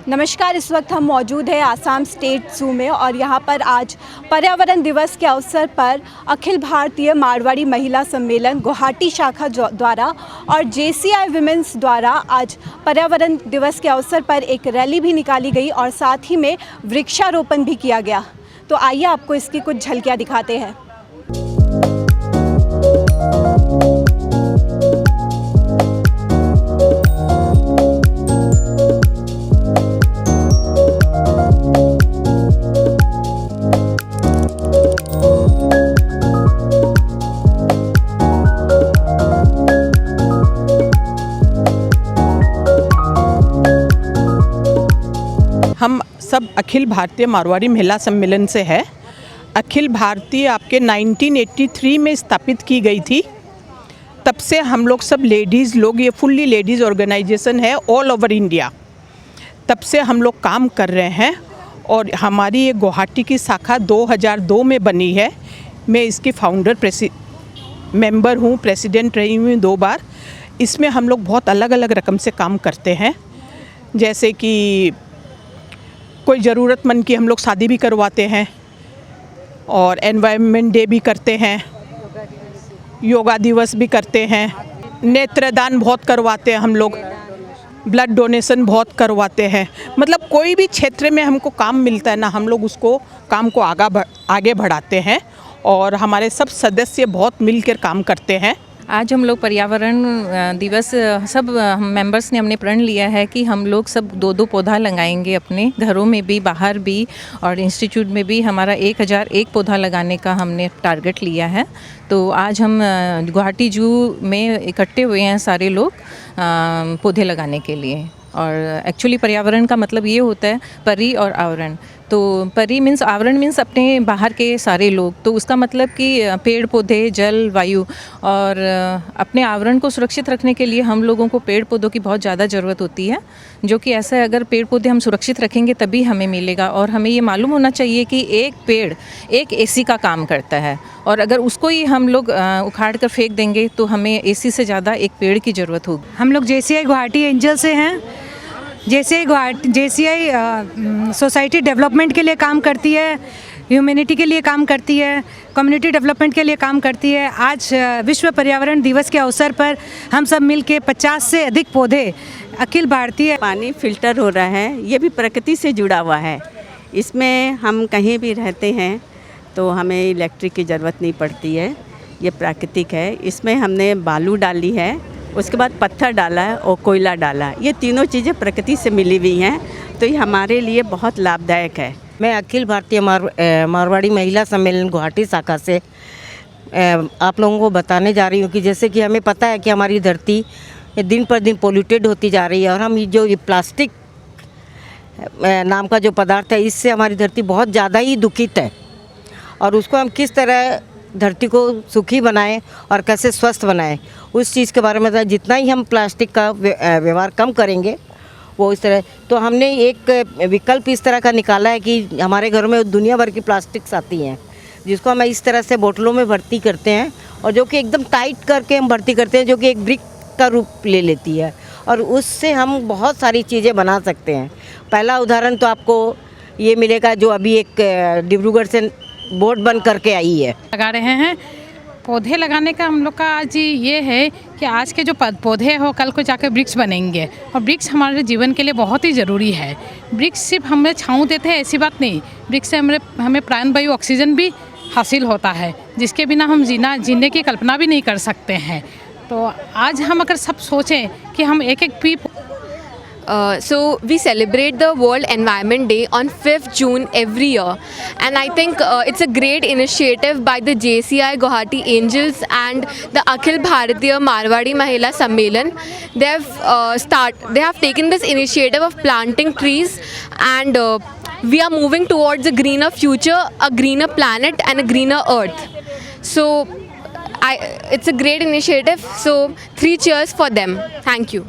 नमस्कार। इस वक्त हम मौजूद हैं आसाम स्टेट ज़ू में और यहाँ पर आज पर्यावरण दिवस के अवसर पर अखिल भारतीय मारवाड़ी महिला सम्मेलन गुवाहाटी शाखा द्वारा और JCI विमेंस द्वारा आज पर्यावरण दिवस के अवसर पर एक रैली भी निकाली गई और साथ ही में वृक्षारोपण भी किया गया। तो आइए आपको इसकी कुछ झलकियाँ दिखाते हैं। हम सब अखिल भारतीय मारवाड़ी महिला सम्मेलन से है। अखिल भारतीय आपके 1983 में स्थापित की गई थी। तब से हम लोग सब लेडीज़ लोग, ये फुल्ली लेडीज़ ऑर्गेनाइजेशन है ऑल ओवर इंडिया। तब से हम लोग काम कर रहे हैं और हमारी ये गुवाहाटी की शाखा 2002 में बनी है। मैं इसकी फाउंडर मेंबर हूँ, प्रेसिडेंट रही हूँ 2 बार। इसमें हम लोग बहुत अलग अलग रकम से काम करते हैं, जैसे कि कोई ज़रूरतमंद की हम लोग शादी भी करवाते हैं और एनवायरनमेंट डे भी करते हैं, योगा दिवस भी करते हैं, नेत्रदान बहुत करवाते हैं हम लोग, ब्लड डोनेशन बहुत करवाते हैं। मतलब कोई भी क्षेत्र में हमको काम मिलता है ना, हम लोग उसको काम को आगे बढ़ाते हैं और हमारे सब सदस्य बहुत मिलकर काम करते हैं। आज हम लोग पर्यावरण दिवस सब मेंबर्स ने हमने प्रण लिया है कि हम लोग सब 2-2 पौधा लगाएंगे, अपने घरों में भी, बाहर भी और इंस्टीट्यूट में भी। हमारा 1001 पौधा लगाने का हमने टारगेट लिया है। तो आज हम गुवाहाटी जू में इकट्ठे हुए हैं सारे लोग पौधे लगाने के लिए। और एक्चुअली पर्यावरण का मतलब ये होता है परि और आवरण। तो परि मीन्स, आवरण मीन्स अपने बाहर के सारे लोग। तो उसका मतलब कि पेड़ पौधे, जल, वायु। और अपने आवरण को सुरक्षित रखने के लिए हम लोगों को पेड़ पौधों की बहुत ज़्यादा ज़रूरत होती है, जो कि ऐसा है, अगर पेड़ पौधे हम सुरक्षित रखेंगे तभी हमें मिलेगा। और हमें ये मालूम होना चाहिए कि एक पेड़ एक AC का काम करता है, और अगर उसको ही हम लोग उखाड़ कर फेंक देंगे तो हमें AC से ज़्यादा एक पेड़ की ज़रूरत होगी। हम लोग JCI गुवाहाटी एंजल से हैं। JCI सोसाइटी डेवलपमेंट के लिए काम करती है, ह्यूमैनिटी के लिए काम करती है, कम्युनिटी डेवलपमेंट के लिए काम करती है। आज विश्व पर्यावरण दिवस के अवसर पर हम सब मिल के 50 से अधिक पौधे अखिल भारतीय। पानी फिल्टर हो रहा है, ये भी प्रकृति से जुड़ा हुआ है। इसमें हम कहीं भी रहते हैं तो हमें इलेक्ट्रिक की ज़रूरत नहीं पड़ती है, ये प्राकृतिक है। इसमें हमने बालू डाली है, उसके बाद पत्थर डाला है और कोयला डाला है। ये तीनों चीज़ें प्रकृति से मिली हुई हैं, तो ये हमारे लिए बहुत लाभदायक है। मैं अखिल भारतीय मारवाड़ी महिला सम्मेलन गुवाहाटी शाखा से आप लोगों को बताने जा रही हूँ कि जैसे कि हमें पता है कि हमारी धरती दिन पर दिन पोल्यूटेड होती जा रही है, और हम ये प्लास्टिक नाम का जो पदार्थ है, इससे हमारी धरती बहुत ज़्यादा ही दुखित है। और उसको हम किस तरह धरती को सुखी बनाएं और कैसे स्वस्थ बनाएं, उस चीज़ के बारे में जितना ही हम प्लास्टिक का व्यवहार कम करेंगे वो इस तरह। तो हमने एक विकल्प इस तरह का निकाला है कि हमारे घरों में दुनिया भर की प्लास्टिक्स आती हैं, जिसको हम इस तरह से बोतलों में भर्ती करते हैं, और जो कि एकदम टाइट करके हम भर्ती करते हैं, जो कि एक ब्रिक का रूप ले लेती है, और उससे हम बहुत सारी चीज़ें बना सकते हैं। पहला उदाहरण तो आपको ये मिलेगा, जो अभी एक डिब्रूगढ़ से बोट बन करके आई है। लगा रहे हैं पौधे। लगाने का हम लोग का आज ये है कि आज के जो पौधे हो, कल को जाकर वृक्ष बनेंगे, और वृक्ष हमारे जीवन के लिए बहुत ही ज़रूरी है। वृक्ष सिर्फ हमें छाँव देते हैं ऐसी बात नहीं, वृक्ष से हमें प्राणवायु ऑक्सीजन भी हासिल होता है, जिसके बिना हम जीने की कल्पना भी नहीं कर सकते हैं। तो आज हम अगर सब सोचें कि हम एक So we celebrate the World Environment Day on 5th June every year, and I think it's a great initiative by the JCI Guwahati Angels and the Akhil Bharatiya Marwadi Mahila Sammelan. They have taken this initiative of planting trees, and we are moving towards a greener future, a greener planet and a greener earth. So it's a great initiative, so 3 cheers for them. Thank you.